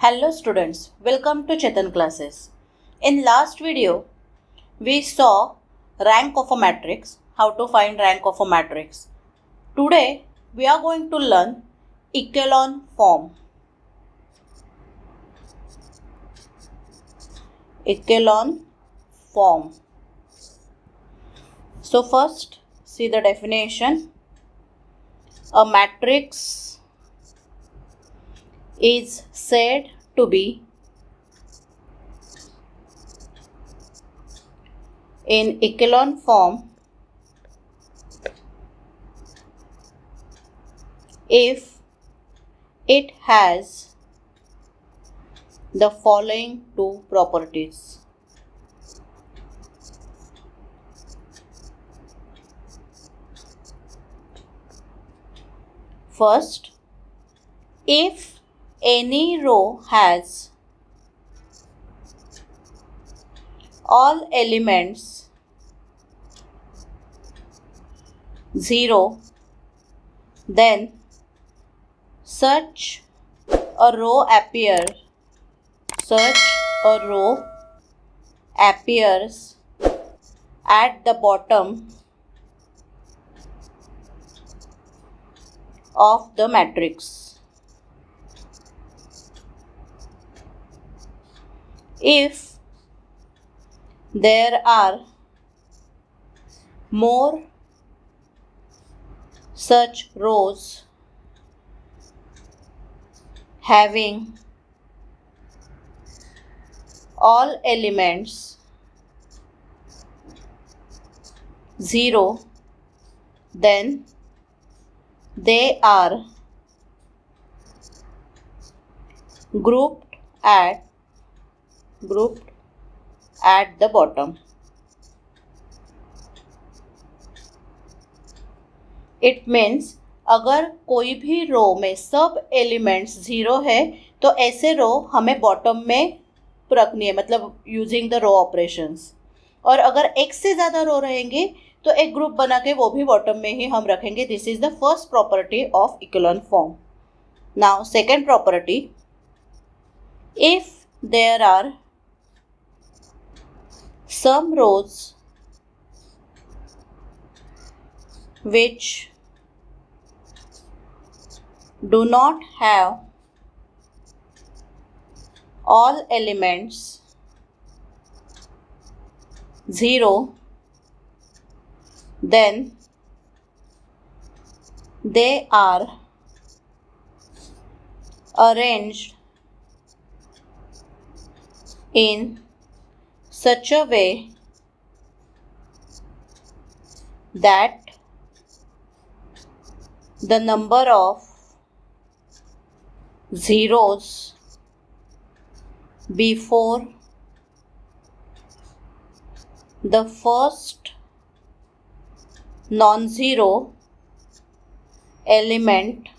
Hello students, welcome to Chetan classes. In last video, we saw rank of a matrix, how to find rank of a matrix. Today, we are going to learn echelon form. Echelon form. So first, see the definition. A matrix is said to be in echelon form if it has the following two properties. First, if any row has all elements 0, then such a row appears at the bottom of the matrix. If there are more such rows having all elements 0, then they are grouped at the bottom. It means अगर कोई भी रो में सब elements 0 है तो ऐसे रो हमें bottom में रखनी है, मतलब यूजिंग द रो ऑपरेशंस. और अगर एक से ज़्यादा रो रहेंगे तो एक ग्रुप बना के वो भी बॉटम में ही हम रखेंगे. This is the first property of equivalent form. Now second property, if there are some rows which do not have all elements 0, then they are arranged in such a way that the number of zeros before the first non-zero element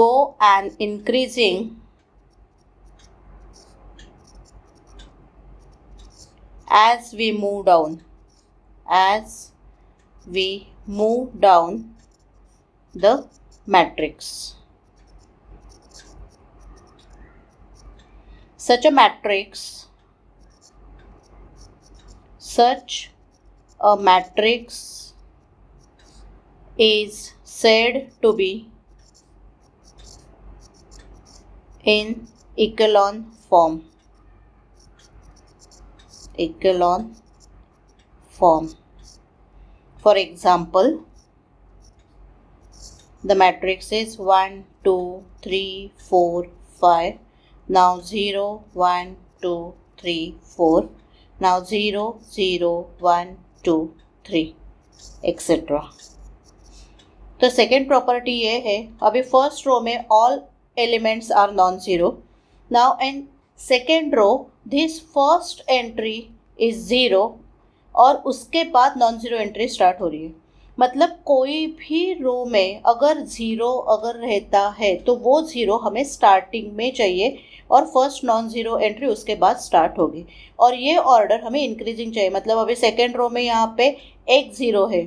go on increasing as we move down the matrix. Such a matrix is said to be in echelon form. For example, the matrix is 1, 2, 3, 4, 5. Now 0, 1, 2, 3, 4. Now 0, 0, 1, 2, 3, etc. तो second property ये है, अभी first row में all elements are non zero. Now in second row this first entry is 0 और उसके बाद non zero entry start हो रही है. मतलब कोई भी रो में अगर 0 अगर रहता है तो वो 0 हमें स्टार्टिंग में चाहिए और फर्स्ट नॉन ज़ीरो एंट्री उसके बाद स्टार्ट होगी. और ये ऑर्डर हमें इंक्रीजिंग चाहिए. मतलब अभी सेकेंड रो में यहाँ पे एक 0 है,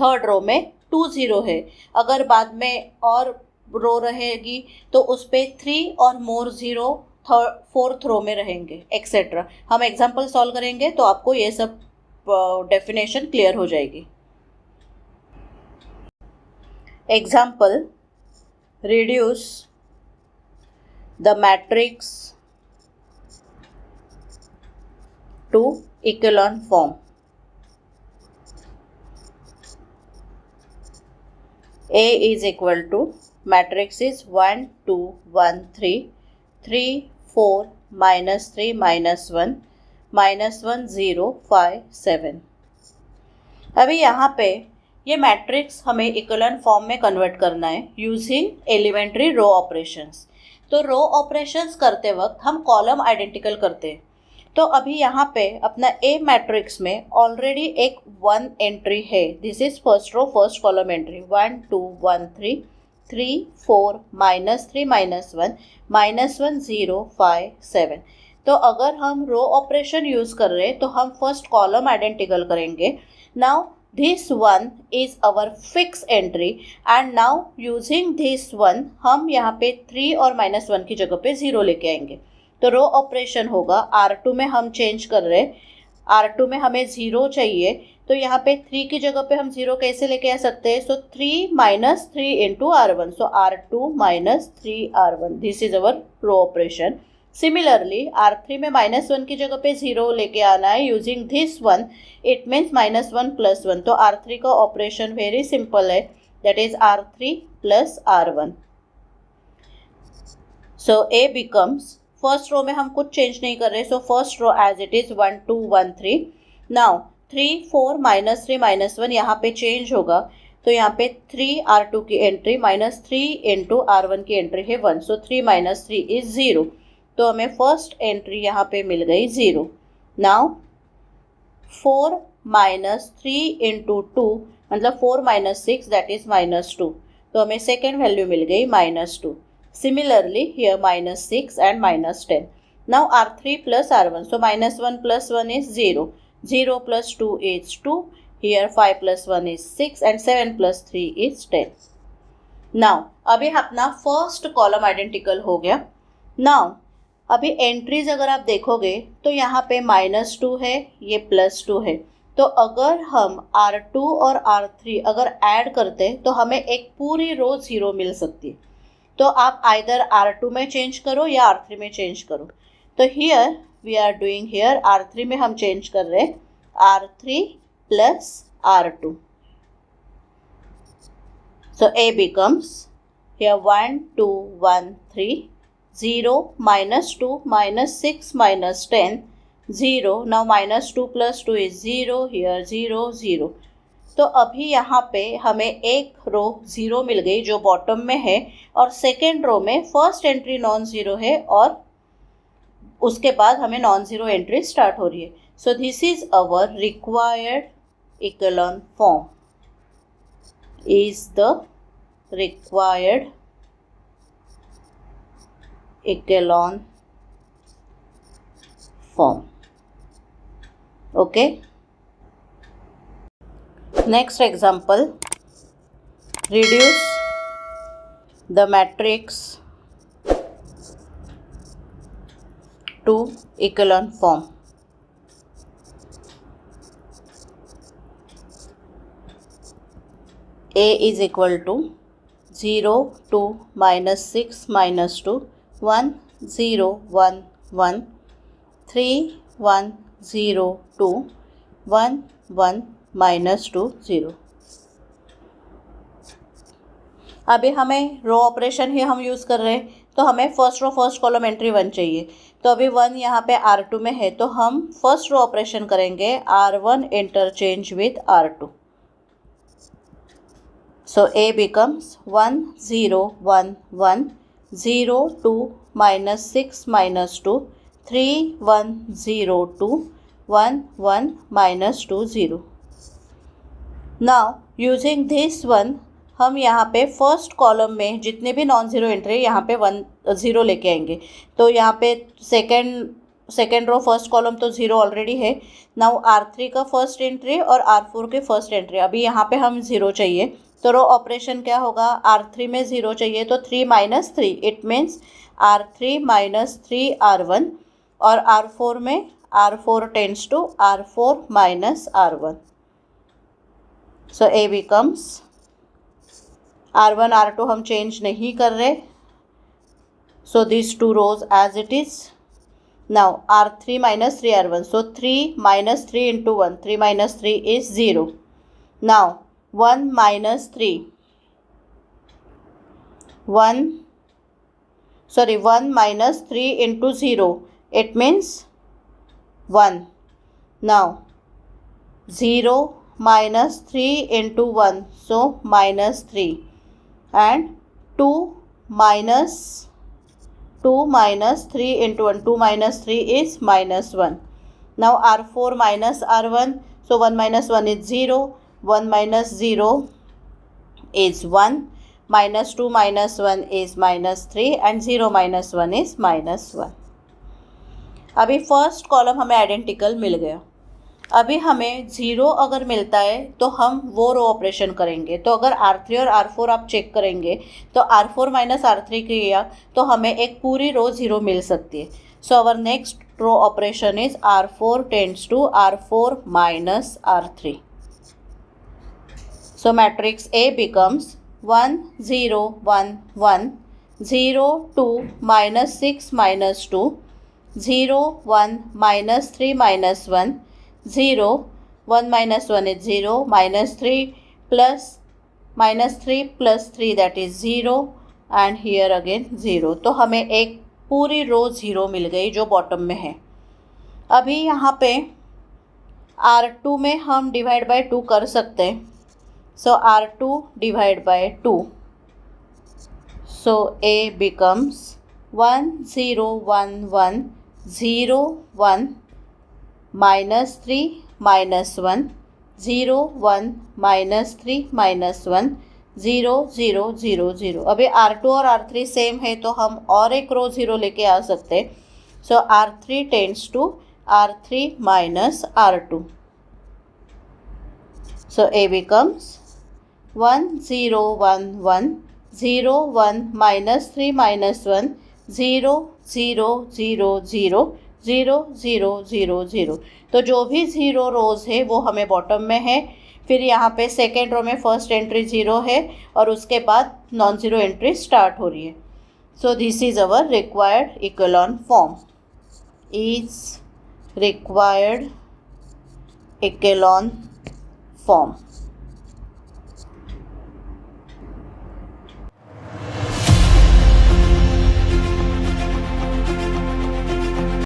थर्ड रो में 2 0 है, अगर बाद में और रो रहेगी तो उस पर 3 और मोर 0 फोर्थ रो में रहेंगे, एक्सेट्रा। हम एग्जाम्पल सॉल्व करेंगे तो आपको ये सब डेफिनेशन क्लियर हो जाएगी। Example, reduce the matrix to echelon form. A is equal to, matrix is 1 2 1 3 3 4 minus 3 minus 1 minus 1 0 5 7। अभी यहाँ पे ये मैट्रिक्स हमें इक्वलन फॉर्म में कन्वर्ट करना है यूजिंग एलिमेंट्री रो ऑपरेशंस। तो रो ऑपरेशंस करते वक्त हम कॉलम आइडेंटिकल करते हैं। तो अभी यहाँ पे अपना ए मैट्रिक्स में ऑलरेडी एक 1 एंट्री है, this is first row first column entry 1 2 1 3 3 4 minus 3 minus 1 minus 1 0 5 7। तो अगर हम रो ऑपरेशन यूज कर रहे हैं तो हम फर्स्ट कॉलम आइडेंटिकल करेंगे। Now this one is our fixed entry and now using this one हम यहाँ पे 3 और माइनस 1 की जगह पे 0 लेके आएंगे। तो रो ऑपरेशन होगा, R2 में हम चेंज कर रहे हैं, R2 में हमें 0 चाहिए, तो यहाँ पे 3 की जगह पे हम 0 कैसे लेके आ सकते हैं? So 3 minus 3 into R1, so R2 minus 3R1, this is our row operation. Similarly R3 में माइनस 1 की जगह पे 0 लेके आना है using this one, it means minus 1 plus 1। तो R3 का ऑपरेशन वेरी सिंपल है, that is R3 plus R1। So A becomes, first row में हम कुछ चेंज नहीं कर रहे, so first row as it is 1 2 1 3। Now 3 4 minus 3 minus 1 यहाँ पे चेंज होगा, तो यहाँ पे 3 R2 की एंट्री माइनस 3 इंटू R1 की एंट्री है 1, सो 3 माइनस 3 इज 0। तो हमें फर्स्ट एंट्री यहाँ पे मिल गई 0। नाउ 4 माइनस 3 इंटू 2 मतलब 4 माइनस 6 दैट इज माइनस 2, तो हमें सेकेंड वैल्यू मिल गई minus 2। Similarly here minus 6 and minus 10। Now R3 plus R1, so minus 1 plus 1 is 0, 0 plus 2 is 2, here 5 plus 1 is 6 and 7 plus 3 is 10। Now अभी अपना first column identical हो गया। Now अभी entries अगर आप देखोगे तो यहाँ पे माइनस 2 है, ये प्लस 2 है, तो अगर हम R2 और R3 अगर ऐड करते हैं तो हमें एक पूरी रो 0 मिल सकती है। तो आप आइदर R2 में चेंज करो या R3 में चेंज करो। तो here we are doing, here R3 में हम चेंज कर रहे हैं R3 plus R2। So A becomes here 1 2 1 3 0 minus 2 minus 6 minus 10 0। now minus 2 plus 2 is 0, here 0 0। तो अभी यहाँ पे हमें एक रो 0 मिल गई जो बॉटम में है, और सेकेंड रो में फर्स्ट एंट्री नॉन ज़ीरो है और उसके बाद हमें नॉन ज़ीरो एंट्री स्टार्ट हो रही है। So this is our required इक्वेलन form, is the required echelon form. Okay, next example, reduce the matrix to echelon form. A is equal to 0 2 minus 6 minus 2 1 0 1 1 3 1 0 2 1 1 minus 2 0। अभी हमें row operation ही हम use कर रहे हैं, तो हमें first row first column entry 1 चाहिए। तो अभी 1 यहाँ पे R2 में है, तो हम फर्स्ट रो ऑपरेशन करेंगे R1 interchange with R2। So A becomes 1 0 1 1 0 2 minus 6 minus 2 3 1 0 2 1 1 minus 2 0। Now using this one हम यहाँ पे फर्स्ट कॉलम में जितने भी नॉन ज़ीरो एंट्री यहाँ पे 1 0 लेके आएंगे। तो यहाँ पे सेकेंड रो फर्स्ट कॉलम तो 0 ऑलरेडी है। नाउ R3 का फर्स्ट एंट्री और R4 के फर्स्ट एंट्री, अभी यहाँ पे हम 0 चाहिए, तो रो ऑपरेशन क्या होगा, R3 में 0 चाहिए तो 3 minus 3, it means R3 minus 3R1, और R4 में R4 tends to R4 minus R1. So A becomes R1 R2 हम चेंज नहीं कर रहे, so these two rows as it is. Now R3 minus 3R1, so 3 minus 3 into 1, 3 minus 3 is 0. Now 1 minus 3, 1 minus 3 into 0, it means 1. Now 0 minus 3 into 1, so minus 3, and 2 minus 3 into 1, 2 minus 3 is minus 1. Now R4 minus R1, so 1 minus 1 is 0, 1 minus 0 is 1, minus 2 minus 1 is minus 3, and 0 minus 1 is minus 1. अभी first column हमें identical मिल गया. अभी हमें 0 अगर मिलता है तो हम वो रो ऑपरेशन करेंगे. तो अगर R3 और R4 आप चेक करेंगे तो R4 माइनस R3 किया तो हमें एक पूरी रो 0 मिल सकती है. So our next row operation is R4 tends to R4 minus R3. So matrix A becomes 1 0 1 1 0 2 minus 6 minus 2 0 1 minus 3 minus 1 0, 1 minus 1 is 0, minus 3 plus 3 that is 0, and here again 0. तो हमें एक पूरी रो 0 मिल गई जो बॉटम में है. अभी यहाँ पे R2 में हम डिवाइड बाय 2 कर सकते हैं. सो R2 divide by 2. So A becomes 1 0 1 1 0 1 minus 3 minus 1 0 1 minus 3 minus 1 0 0 0 0. अभी R2 और R3 सेम है तो हम और एक रो 0 लेके आ सकते हैं. So R3 tends to R3 minus R2. So A becomes 1 0 1 1 0 1 minus 3 minus 1 0 0 0 0 0 0 0 0. तो जो भी 0 रोज़ है वो हमें बॉटम में है. फिर यहाँ पे सेकेंड रो में फर्स्ट एंट्री 0 है और उसके बाद नॉन ज़ीरो एंट्री स्टार्ट हो रही है. So this is our required echelon form. Is required echelon form.